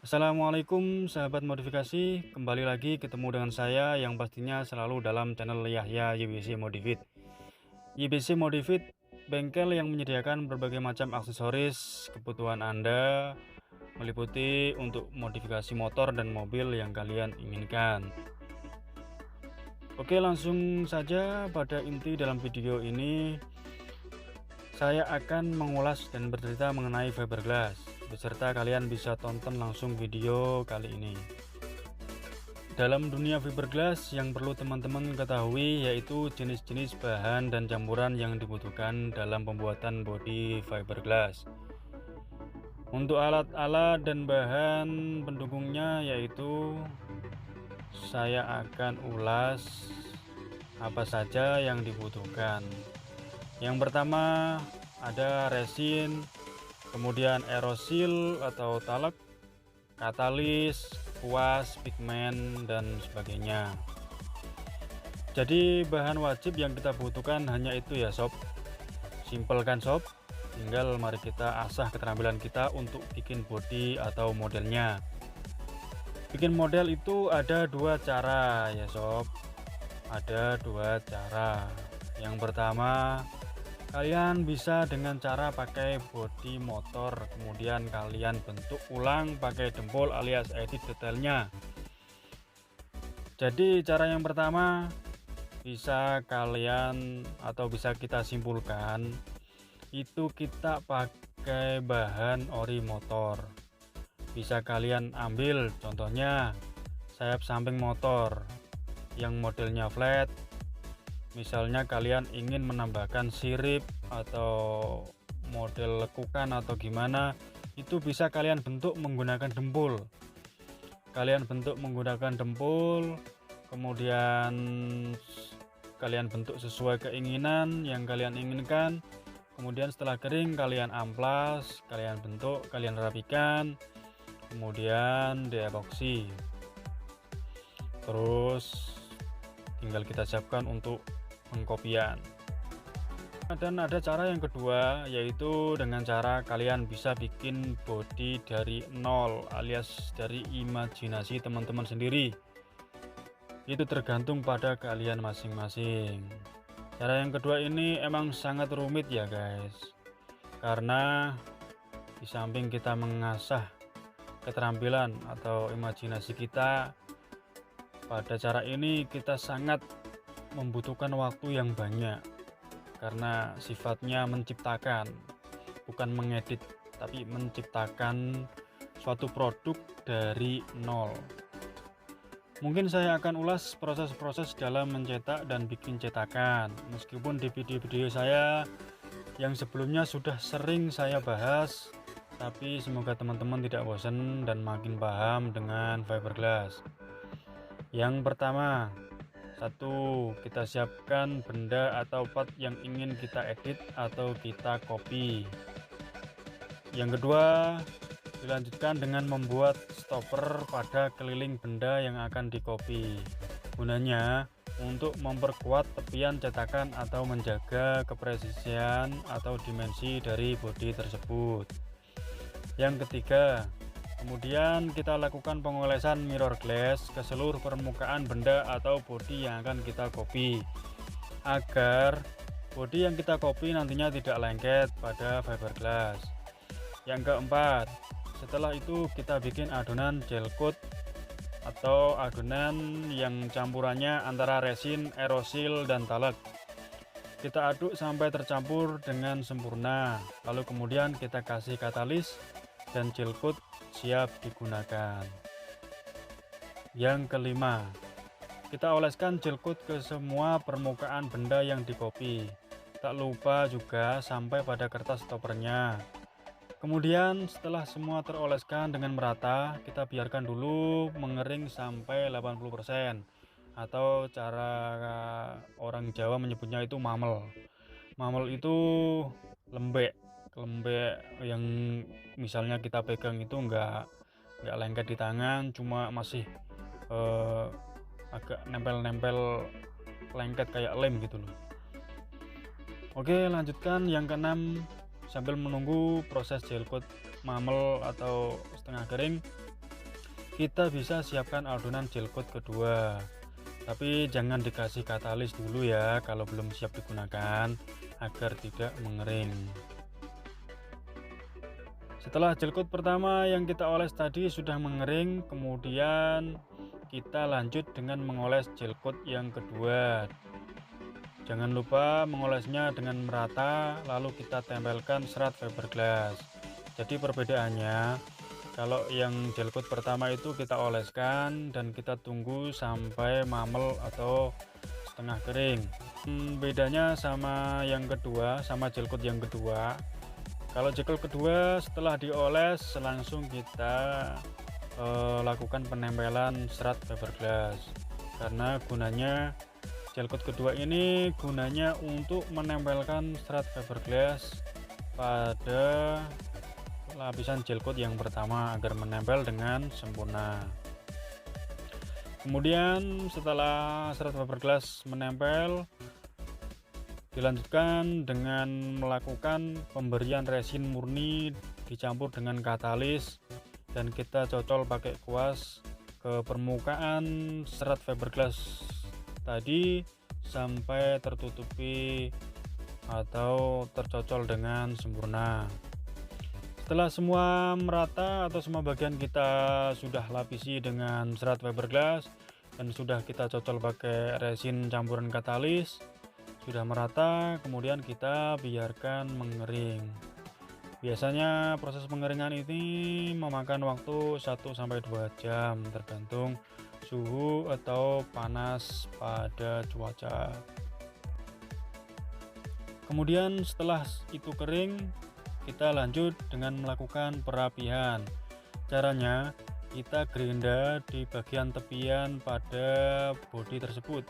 Assalamualaikum sahabat modifikasi, kembali lagi ketemu dengan saya yang pastinya selalu dalam channel Yahya YBC Modifit. YBC Modifit, bengkel yang menyediakan berbagai macam aksesoris kebutuhan Anda, meliputi untuk modifikasi motor dan mobil yang kalian inginkan. Oke, langsung saja pada inti dalam video ini. Saya akan mengulas dan bercerita mengenai fiberglass, beserta kalian bisa tonton langsung video kali ini. Dalam dunia fiberglass yang perlu teman-teman ketahui yaitu jenis-jenis bahan dan campuran yang dibutuhkan dalam pembuatan bodi fiberglass. Untuk alat-alat dan bahan pendukungnya yaitu saya akan ulas apa saja yang dibutuhkan. Yang pertama ada resin, kemudian aerosil atau talek, katalis, kuas, pigmen, dan sebagainya. Jadi bahan wajib yang kita butuhkan hanya itu ya sob. Simpel kan sob? Tinggal mari kita asah keterampilan kita untuk bikin bodi atau modelnya. Bikin model itu ada dua cara ya sob. Ada dua cara. Yang pertama, kalian bisa dengan cara pakai bodi motor, kemudian kalian bentuk ulang pakai dempul alias edit detailnya. Jadi cara yang pertama bisa kalian atau bisa kita simpulkan itu kita pakai bahan ori motor. Bisa kalian ambil contohnya sayap samping motor yang modelnya flat. Misalnya kalian ingin menambahkan sirip atau model lekukan atau gimana, itu bisa kalian bentuk menggunakan dempul. Kalian bentuk menggunakan dempul, kemudian kalian bentuk sesuai keinginan yang kalian inginkan. Kemudian setelah kering kalian amplas, kalian bentuk, kalian rapikan, kemudian diepoksi. Terus tinggal kita siapkan untuk pengkopian. Dan ada cara yang kedua, yaitu dengan cara kalian bisa bikin bodi dari nol alias dari imajinasi teman-teman sendiri. Itu tergantung pada kalian masing-masing. Cara yang kedua ini emang sangat rumit ya guys, karena di samping kita mengasah keterampilan atau imajinasi kita, pada cara ini kita sangat membutuhkan waktu yang banyak karena sifatnya menciptakan, bukan mengedit, tapi menciptakan suatu produk dari nol. Mungkin saya akan ulas proses-proses dalam mencetak dan bikin cetakan, meskipun di video-video saya yang sebelumnya sudah sering saya bahas, tapi semoga teman-teman tidak bosan dan makin paham dengan fiberglass. Yang pertama, satu, kita siapkan benda atau part yang ingin kita edit atau kita copy. Yang kedua, dilanjutkan dengan membuat stopper pada keliling benda yang akan di copy. Gunanya untuk memperkuat tepian cetakan atau menjaga kepresisian atau dimensi dari bodi tersebut. Yang ketiga, kemudian kita lakukan pengolesan mirror glass ke seluruh permukaan benda atau bodi yang akan kita copy, agar bodi yang kita copy nantinya tidak lengket pada fiberglass. Yang keempat, setelah itu kita bikin adonan gel coat atau adonan yang campurannya antara resin, aerosil, dan talek. Kita aduk sampai tercampur dengan sempurna, lalu kemudian kita kasih katalis dan gel coat siap digunakan. Yang kelima, kita oleskan gel coat ke semua permukaan benda yang di copy. Tak lupa juga sampai pada kertas stoppernya. Kemudian setelah semua teroleskan dengan merata, kita biarkan dulu mengering sampai 80%, atau cara orang Jawa menyebutnya itu mamel. Mamel itu lembek yang misalnya kita pegang itu enggak lengket di tangan, cuma masih agak nempel-nempel lengket kayak lem gitu loh. Oke, lanjutkan yang keenam. Sambil menunggu proses gel coat mamel atau setengah kering, kita bisa siapkan adonan gel coat kedua, tapi jangan dikasih katalis dulu ya kalau belum siap digunakan, agar tidak mengering. Setelah gel coat pertama yang kita oles tadi sudah mengering, kemudian kita lanjut dengan mengoles gel coat yang kedua. Jangan lupa mengolesnya dengan merata, lalu kita tempelkan serat fiberglass. Jadi perbedaannya, kalau yang gel coat pertama itu kita oleskan dan kita tunggu sampai mamel atau setengah kering. Bedanya sama yang kedua, sama gel coat yang kedua, kalau gel coat kedua setelah dioles langsung kita lakukan penempelan serat fiberglass, karena gunanya gel coat kedua ini gunanya untuk menempelkan serat fiberglass pada lapisan gel coat yang pertama agar menempel dengan sempurna. Kemudian setelah serat fiberglass menempel, dilanjutkan dengan melakukan pemberian resin murni dicampur dengan katalis, dan kita cocol pakai kuas ke permukaan serat fiberglass tadi sampai tertutupi atau tercocol dengan sempurna. Setelah semua merata atau semua bagian kita sudah lapisi dengan serat fiberglass dan sudah kita cocol pakai resin campuran katalis, sudah merata, kemudian kita biarkan mengering. Biasanya proses pengeringan ini memakan waktu 1-2 jam tergantung suhu atau panas pada cuaca. Kemudian setelah itu kering, kita lanjut dengan melakukan perapihan. Caranya, kita gerinda di bagian tepian pada bodi tersebut.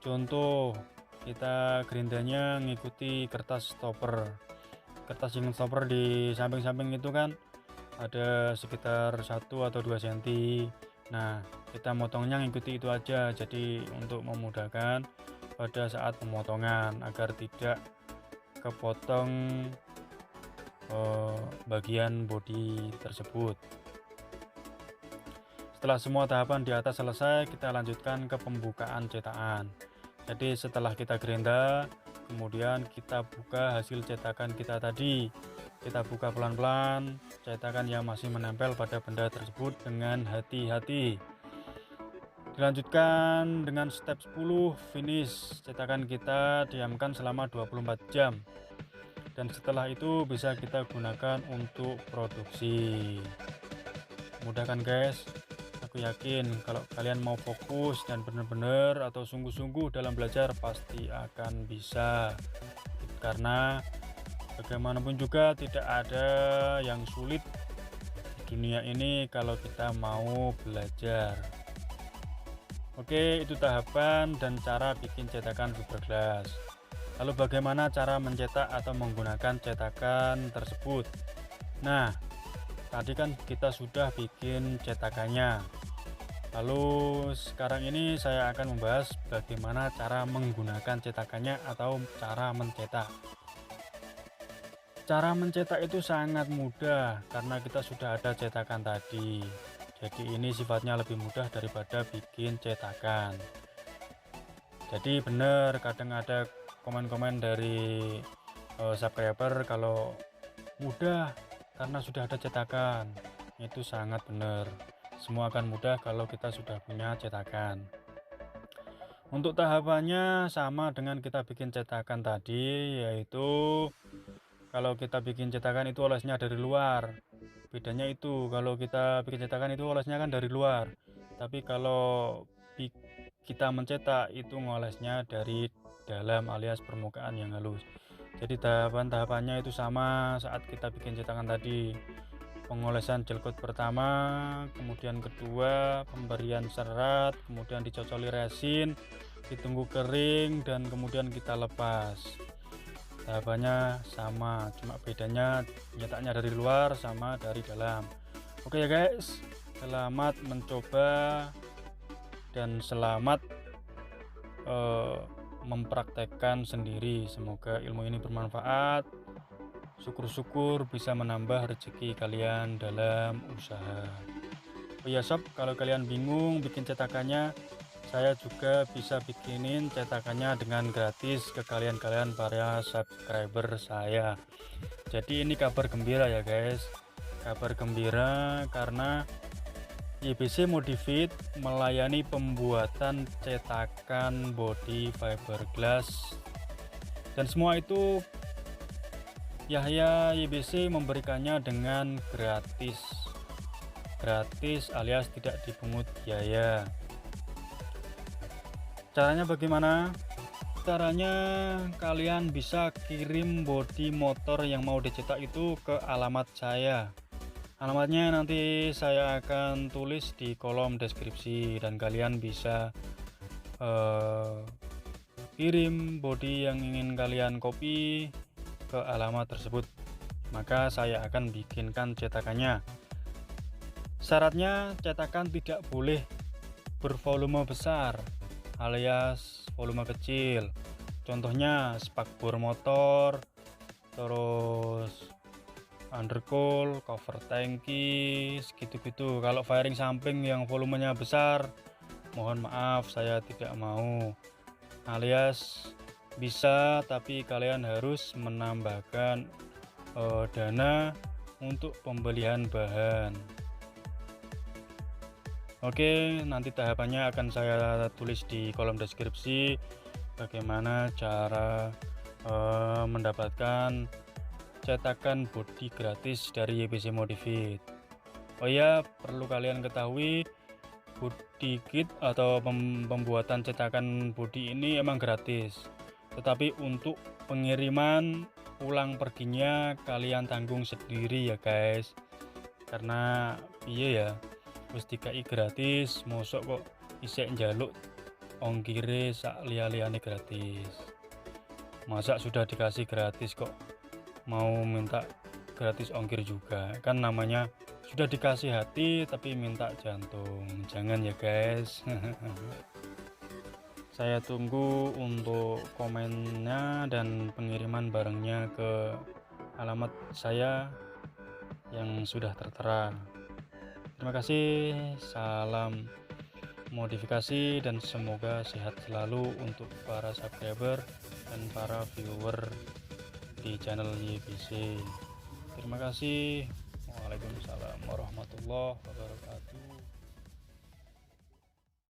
Contoh, kita gerindanya mengikuti kertas stopper. Kertas yang stopper di samping-samping itu kan ada sekitar 1 atau 2 cm. Nah, kita motongnya mengikuti itu aja, jadi untuk memudahkan pada saat pemotongan agar tidak kepotong bagian bodi tersebut. Setelah semua tahapan di atas selesai, kita lanjutkan ke pembukaan cetakan. Jadi setelah kita gerinda, kemudian kita buka hasil cetakan kita tadi. Kita buka pelan-pelan cetakan yang masih menempel pada benda tersebut dengan hati-hati. Dilanjutkan dengan step 10, finish. Cetakan kita diamkan selama 24 jam. Dan setelah itu bisa kita gunakan untuk produksi. Mudah kan guys? Aku yakin kalau kalian mau fokus dan benar-benar atau sungguh-sungguh dalam belajar pasti akan bisa, karena bagaimanapun juga tidak ada yang sulit di dunia ini kalau kita mau belajar. Oke, itu tahapan dan cara bikin cetakan fiberglass. Lalu bagaimana cara mencetak atau menggunakan cetakan tersebut? Nah, tadi kan kita sudah bikin cetakannya. Lalu sekarang ini saya akan membahas bagaimana cara menggunakan cetakannya atau cara mencetak. Cara mencetak itu sangat mudah karena kita sudah ada cetakan tadi. Jadi ini sifatnya lebih mudah daripada bikin cetakan. Jadi benar, kadang ada komen-komen dari subscriber kalau mudah karena sudah ada cetakan. Itu sangat benar. Semua akan mudah kalau kita sudah punya cetakan. Untuk tahapannya sama dengan kita bikin cetakan tadi, yaitu kalau kita bikin cetakan itu olesnya dari luar. Bedanya itu, kalau kita bikin cetakan itu olesnya kan dari luar, tapi kalau kita mencetak itu ngolesnya dari dalam alias permukaan yang halus. Jadi tahapan-tahapannya itu sama saat kita bikin cetakan tadi. Pengolesan gel coat pertama, kemudian kedua pemberian serat, kemudian dicocoli resin, ditunggu kering, dan kemudian kita lepas. Tahapannya sama, cuma bedanya nyetaknya dari luar sama dari dalam. Oke ya guys, selamat mencoba dan selamat mempraktekkan sendiri. Semoga ilmu ini bermanfaat. Syukur-syukur bisa menambah rezeki kalian dalam usaha. Oh ya sob, kalau kalian bingung bikin cetakannya, saya juga bisa bikinin cetakannya dengan gratis ke kalian para subscriber saya. Jadi ini kabar gembira ya guys, kabar gembira karena YBC Modifit melayani pembuatan cetakan body fiberglass, dan semua itu Yahya YBC memberikannya dengan gratis alias tidak dipungut biaya. Caranya bagaimana? Caranya kalian bisa kirim bodi motor yang mau dicetak itu ke alamat saya. Alamatnya nanti saya akan tulis di kolom deskripsi, dan kalian bisa kirim bodi yang ingin kalian copy ke alamat tersebut, maka saya akan bikinkan cetakannya. Syaratnya cetakan tidak boleh bervolume besar alias volume kecil, contohnya spakbor motor, terus undercool, cover tangki, segitu-gitu. Kalau fairing samping yang volumenya besar, mohon maaf saya tidak mau, alias bisa tapi kalian harus menambahkan dana untuk pembelian bahan. Oke, nanti tahapannya akan saya tulis di kolom deskripsi bagaimana cara mendapatkan cetakan bodi gratis dari YBC Modifit. Oh ya, perlu kalian ketahui, bodi kit atau pembuatan cetakan bodi ini emang gratis, tetapi untuk pengiriman pulang perginya kalian tanggung sendiri ya guys, karena iya ya, wis dikai gratis, mosok kok isek njaluk ongkire sak liya-liyane gratis. Masa sudah dikasih gratis kok mau minta gratis ongkir juga, kan namanya sudah dikasih hati tapi minta jantung. Jangan ya guys. Saya tunggu untuk komennya dan pengiriman barangnya ke alamat saya yang sudah tertera. Terima kasih, salam modifikasi, dan semoga sehat selalu untuk para subscriber dan para viewer di channel YBC. Terima kasih. Waalaikumsalam warahmatullahi wabarakatuh.